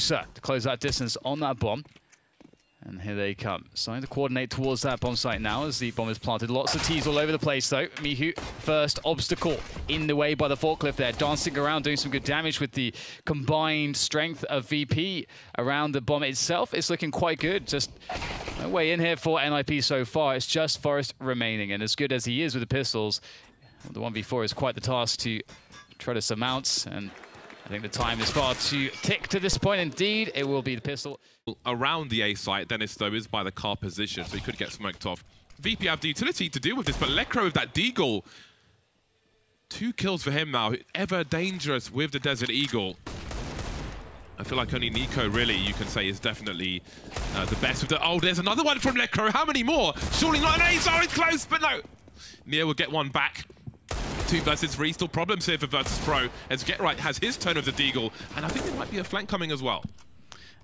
closer to close that distance on that bomb. And here they come. Starting to coordinate towards that bomb site now as the bomb is planted. Lots of T's all over the place though. Mihu, first obstacle in the way by the forklift there. Dancing around, doing some good damage with the combined strength of VP around the bomb itself. It's looking quite good. Just no way in here for NiP so far. It's just Forest remaining. And as good as he is with the pistols, the 1v4 is quite the task to try to surmount. And I think the time is far too tick to this point. Indeed, it will be the pistol. Around the A site, Dennis, though, is by the car position, so he could get smoked off. VP have the utility to deal with this, but Lekro with that Deagle. 2 kills for him now. Ever dangerous with the Desert Eagle. I feel like only Nico, really, you can say, is definitely the best with the... Oh, there's another one from Lekro. How many more? Surely not an ace. Oh, it's close, but no. Neo will get one back. 2 versus 3, still problems here for Virtus.pro, as GetRight has his turn of the Deagle, and I think there might be a flank coming as well.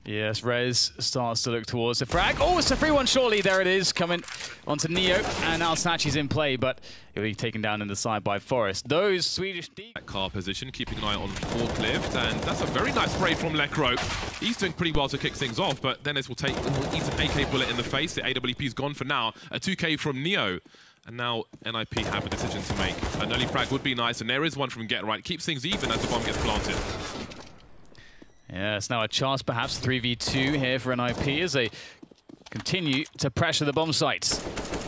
Yes, Rez starts to look towards the frag. Oh, it's a free one, surely. There it is, coming onto Neo, and now Snatchy's in play, but he'll be taken down in the side by Forest. Those Swedish... That car position, keeping an eye on forklift, and that's a very nice spray from Lekro. He's doing pretty well to kick things off, but Dennis will eat an AK bullet in the face. The AWP's gone for now. A 2K from Neo. And now NiP have a decision to make. An early frag would be nice, and there is one from GetRight. Keeps things even as the bomb gets planted. Yeah, it's now a chance, perhaps 3v2 here for NiP as they continue to pressure the bomb sites.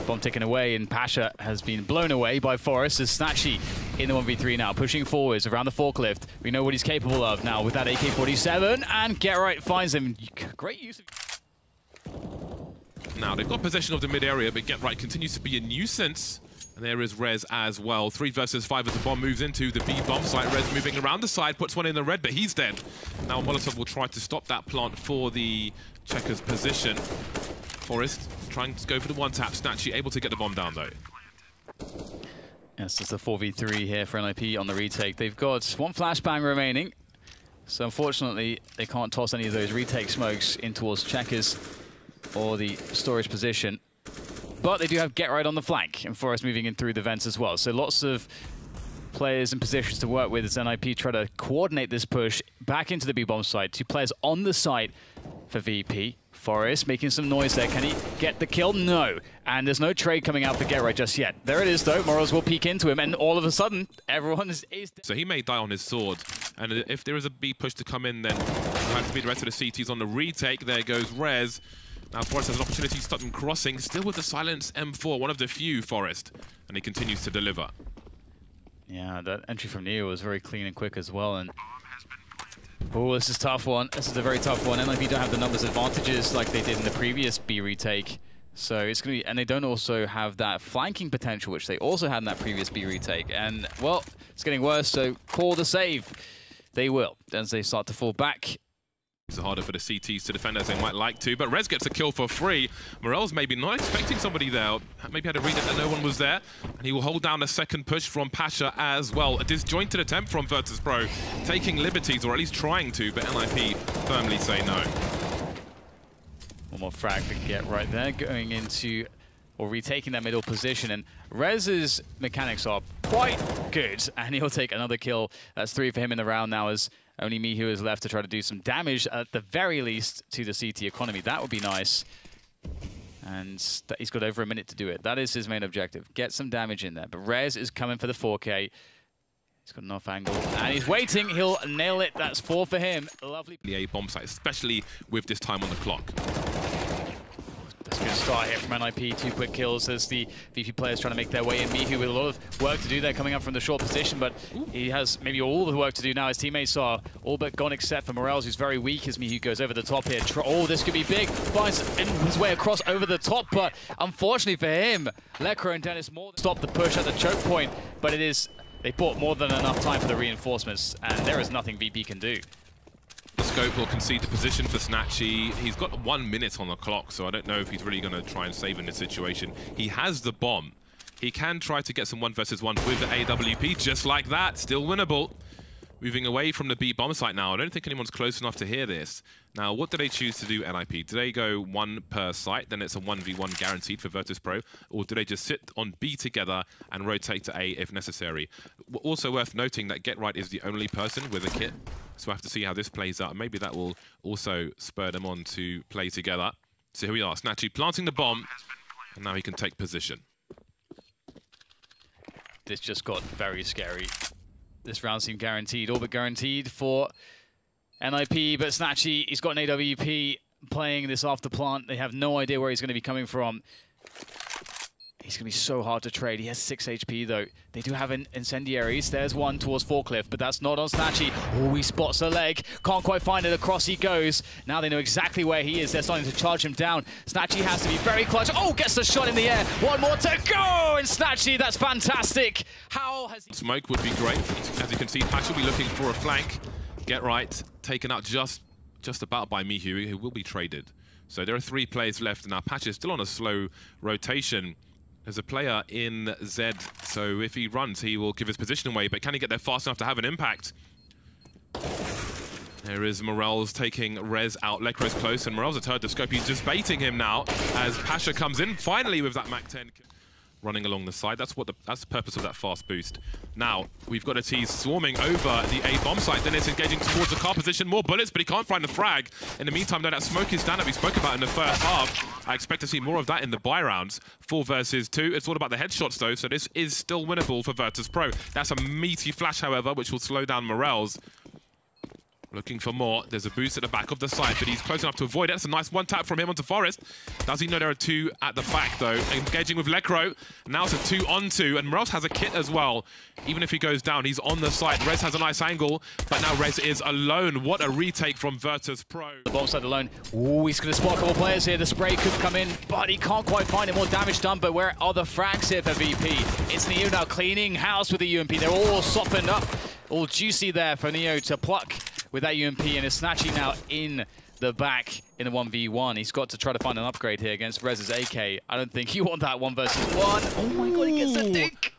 Bomb ticking away, and Pasha has been blown away by Forest as Snatchy in the 1v3 now, pushing forwards around the forklift. We know what he's capable of now with that AK-47, and GetRight finds him. Great use of... Now, they've got possession of the mid-area, but GetRight continues to be a nuisance. And there is Rez as well. 3 versus 5 as the bomb moves into the B bomb site. Rez moving around the side, puts one in the red, but he's dead. Now Molotov will try to stop that plant for the Checkers position. Forest trying to go for the one-tap. Snatchy able to get the bomb down, though. Yes, it's a 4v3 here for NiP on the retake. They've got 1 flashbang remaining. So unfortunately, they can't toss any of those retake smokes in towards Checkers or the storage position. But they do have GetRight on the flank, and Forest moving in through the vents as well. So lots of players and positions to work with as NiP try to coordinate this push back into the B-bomb site. 2 players on the site for VP. Forest making some noise there. Can he get the kill? No. And there's no trade coming out for GetRight just yet. There it is, though. Morals will peek into him, and all of a sudden, everyone is... So he may die on his sword. And if there is a B push to come in, then it'll have to be the rest of the CTs on the retake. There goes Rez. Now Forest has an opportunity to stop them crossing, still with the silence M4, one of the few, Forest, and he continues to deliver. Yeah, that entry from Neo was very clean and quick as well, and oh, this is a tough one. This is a very tough one. NiP don't have the numbers advantages like they did in the previous B retake, so it's gonna be, and they don't also have that flanking potential, which they also had in that previous B retake, and well, it's getting worse, so call the save. They will, as they start to fall back. It's harder for the CTs to defend as they might like to, but Rez gets a kill for free. Morel's maybe not expecting somebody there. Maybe had a read that no one was there. And he will hold down a second push from Pasha as well. A disjointed attempt from Virtus.pro, taking liberties, or at least trying to, but NiP firmly say no. One more frag to GetRight there, going into, or retaking that middle position. And Rez's mechanics are quite good, and he'll take another kill. That's 3 for him in the round now, as only Mihu is left to try to do some damage, at the very least, to the CT economy. That would be nice. And he's got over a minute to do it. That is his main objective. Get some damage in there. But Rez is coming for the 4K. He's got an off angle. And he's waiting. He'll nail it. That's 4 for him. Lovely. The A bomb site, especially with this time on the clock. That's a good start here from NiP. 2 quick kills as the VP players trying to make their way in. Mihu with a lot of work to do there, coming up from the short position, but he has maybe all the work to do now. His teammates are all but gone except for Morales, who's very weak as Mihu goes over the top here. Oh, this could be big. Finds his way across over the top, but unfortunately for him, Lekro and Dennis more than stop the push at the choke point, but it is, they bought more than enough time for the reinforcements, and there is nothing VP can do. The scope will concede the position for Snatchy. He's got 1 minute on the clock, so I don't know if he's really going to try and save in this situation. He has the bomb. He can try to get some 1 versus 1 with the AWP, just like that. Still winnable. moving away from the B bomb site now. I don't think anyone's close enough to hear this. Now, what do they choose to do, NiP? Do they go one per site, then it's a 1v1 guaranteed for Virtus.pro, or do they just sit on B together and rotate to A if necessary? Also worth noting that GetRight is the only person with a kit, so we'll have to see how this plays out. Maybe that will also spur them on to play together. So here we are, Snatchy planting the bomb, and now he can take position. This just got very scary. This round seemed guaranteed, all but guaranteed for NiP, but Snatchy, he's got an AWP playing this after plant. They have no idea where he's going to be coming from. He's going to be so hard to trade. He has 6 HP, though. They do have incendiaries. There's one towards Forklift, but that's not on Snatchy. Oh, he spots a leg. Can't quite find it. Across he goes. Now they know exactly where he is. They're starting to charge him down. Snatchy has to be very clutch. Oh, gets the shot in the air. One more to go! And Snatchy, that's fantastic. How has he... Smoke would be great. As you can see, Pash will be looking for a flank. GetRight taken out just about by Mihu, who will be traded. So there are 3 players left, and now Pash is still on a slow rotation. There's a player in Z, so if he runs, he will give his position away, but can he get there fast enough to have an impact? There is Morels taking Rez out. Lecro's close, and Morels has heard the scope. He's just baiting him now as Pasha comes in, finally with that Mach 10. Running along the side. That's the purpose of that fast boost. Now, we've got a tease swarming over the A bomb site. Then it's engaging towards the car position. More bullets, but he can't find the frag. In the meantime, though, that smoke is down that we spoke about in the first half. I expect to see more of that in the buy rounds. 4 versus 2. It's all about the headshots, though, so this is still winnable for Virtus.pro. That's a meaty flash, however, which will slow down Morels. Looking for more. There's a boost at the back of the site, but he's close enough to avoid it. That's a nice one tap from him onto Forest. Does he know there are 2 at the back, though? Engaging with Lecro. Now it's a 2-on-2, and Morels has a kit as well. Even if he goes down, he's on the site. Rez has a nice angle, but now Rez is alone. What a retake from Virtus.pro. The bomb side alone. Ooh, he's going to spot a couple players here. The spray could come in, but he can't quite find it. More damage done, but where are the frags here for VP? It's Neo now cleaning house with the UMP. They're all softened up, all juicy there for Neo to pluck with that UMP, and is Snatchy now in the back in the 1v1. He's got to try to find an upgrade here against Rez's AK. I don't think you want that 1 versus 1. Oh my god, he gets a dink!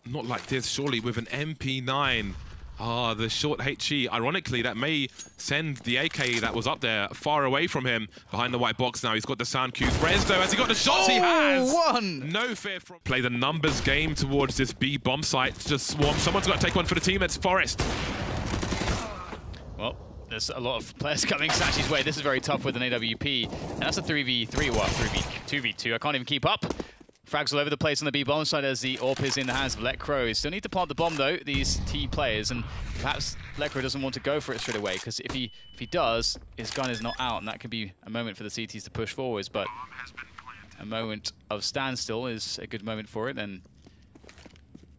Not like this, surely, with an MP9. Ah, the short HE. Ironically, that may send the AK that was up there far away from him behind the white box now. He's got the sound cues. Rez, though, has he got the shots? He has! One! No fear from... Play the numbers game towards this B bomb site. Just swarm. Someone's got to take one for the team. It's Forest. Well, there's a lot of players coming Snatchy's way. This is very tough with an AWP. And that's a 3v3, well, 2v2. I can't even keep up. Frags all over the place on the B bomb side as the AWP is in the hands of Lecro. Still need to plant the bomb, though, these T players. And perhaps Lecro doesn't want to go for it straight away, because if he does, his gun is not out. And that could be a moment for the CTs to push forwards. But a moment of standstill is a good moment for it. And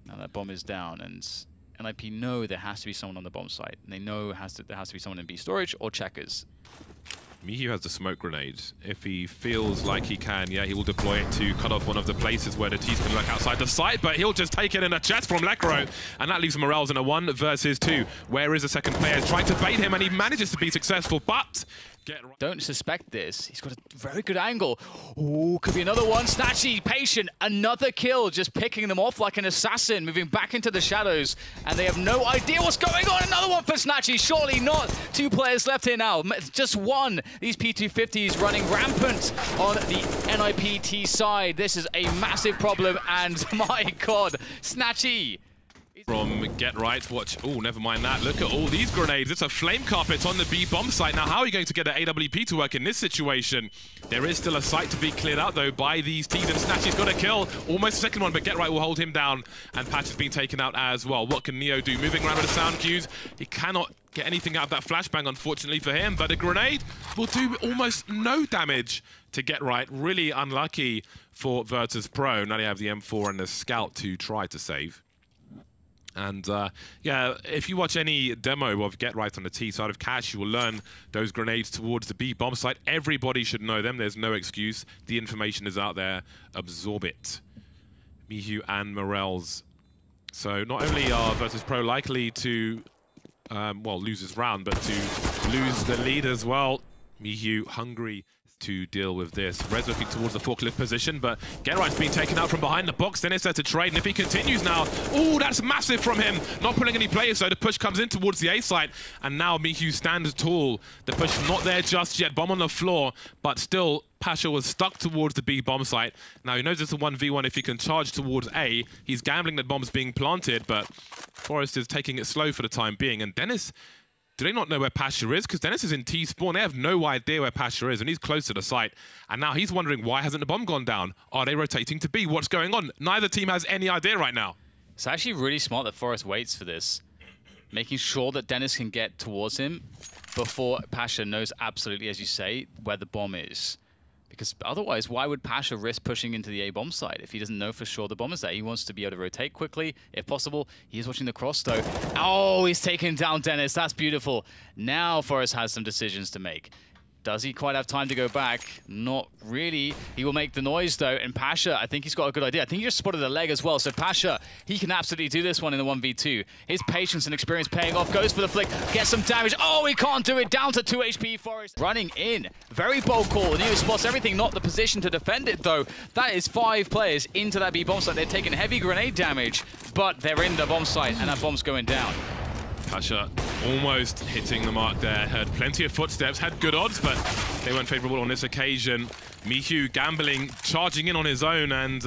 now that bomb is down. And NiP know there has to be someone on the bomb site, and they know there has to be someone in B storage or checkers. Mihu has the smoke grenade. If he feels like he can, yeah, he will deploy it to cut off one of the places where the T's can lurk outside the site, but he'll just take it in a chest from Lecro, and that leaves Morels in a 1 versus 2. Where is the second player? Trying to bait him, and he manages to be successful, but... Don't suspect this. He's got a very good angle. Ooh, could be another one. Snatchy, patient. Another kill, just picking them off like an assassin, moving back into the shadows. And they have no idea what's going on. Another one for Snatchy. Surely not. 2 players left here now. Just 1. These P250s running rampant on the NiPT side. This is a massive problem. And my God, Snatchy. From GetRight, watch. Oh, never mind that. Look at all these grenades. It's a flame carpet on the B bomb site. Now, how are you going to get the AWP to work in this situation? There is still a site to be cleared out, though, by these T's, and Snatchy's got a kill. Almost a second one, but GetRight will hold him down, and Patch has been taken out as well. What can Neo do? Moving around with the sound cues. He cannot get anything out of that flashbang, unfortunately for him, but the grenade will do almost no damage to GetRight. Really unlucky for Virtus.pro. Now they have the M4 and the Scout to try to save. And yeah, if you watch any demo of GetRight on the T side of Cash, you will learn those grenades towards the B bomb site. Everybody should know them. There's no excuse. The information is out there. Absorb it. Mihu and Morels. So not only are Virtus.pro likely to, well, lose this round, but to lose the lead as well. Mihu hungry. to deal with this. Rez looking towards the forklift position, but Gerard's being taken out from behind the box. Then it's there to trade, and if he continues now, oh, that's massive from him. Not pulling any players, so the push comes in towards the A site, and now Mihu stands tall. The push not there just yet. Bomb on the floor, but still, Pasha was stuck towards the B bomb site. Now he knows it's a 1v1 if he can charge towards A. He's gambling that bomb's being planted, but Forest is taking it slow for the time being. And Dennis, do they not know where Pasha is? Because Dennis is in T spawn. They have no idea where Pasha is, and he's close to the site. And now he's wondering, why hasn't the bomb gone down? Are they rotating to B? What's going on? Neither team has any idea right now. It's actually really smart that Forest waits for this, making sure that Dennis can get towards him before Pasha knows absolutely, as you say, where the bomb is. Because otherwise, why would Pasha risk pushing into the A bomb site if he doesn't know for sure the bomb is there? He wants to be able to rotate quickly, if possible. He is watching the cross, though. Oh, he's taken down Dennis. That's beautiful. Now Forrest has some decisions to make. Does he quite have time to go back? Not really. He will make the noise, though. And Pasha, I think he's got a good idea. I think he just spotted a leg as well. So Pasha, he can absolutely do this one in the 1v2. His patience and experience paying off. Goes for the flick. Gets some damage. Oh, he can't do it. Down to 2 HP. Forest running in. Very bold call. Neo spots everything. Not the position to defend it, though. That is 5 players into that B bomb site. They're taking heavy grenade damage, but they're in the bomb site, and that bomb's going down. Pasha almost hitting the mark there. Heard plenty of footsteps, had good odds, but they weren't favorable on this occasion. Mihu gambling, charging in on his own, and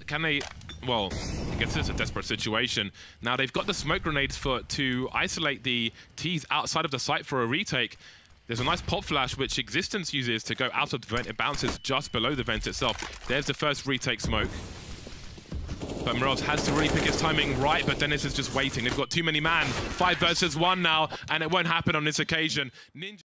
can they... Well, I guess it's a desperate situation. Now they've got the smoke grenades to isolate the T's outside of the site for a retake. There's a nice pop flash which Existence uses to go out of the vent. It bounces just below the vent itself. There's the first retake smoke. But Moroz has to really pick his timing right, but Dennis is just waiting. They've got too many man. 5 versus 1 now, and it won't happen on this occasion. Ninja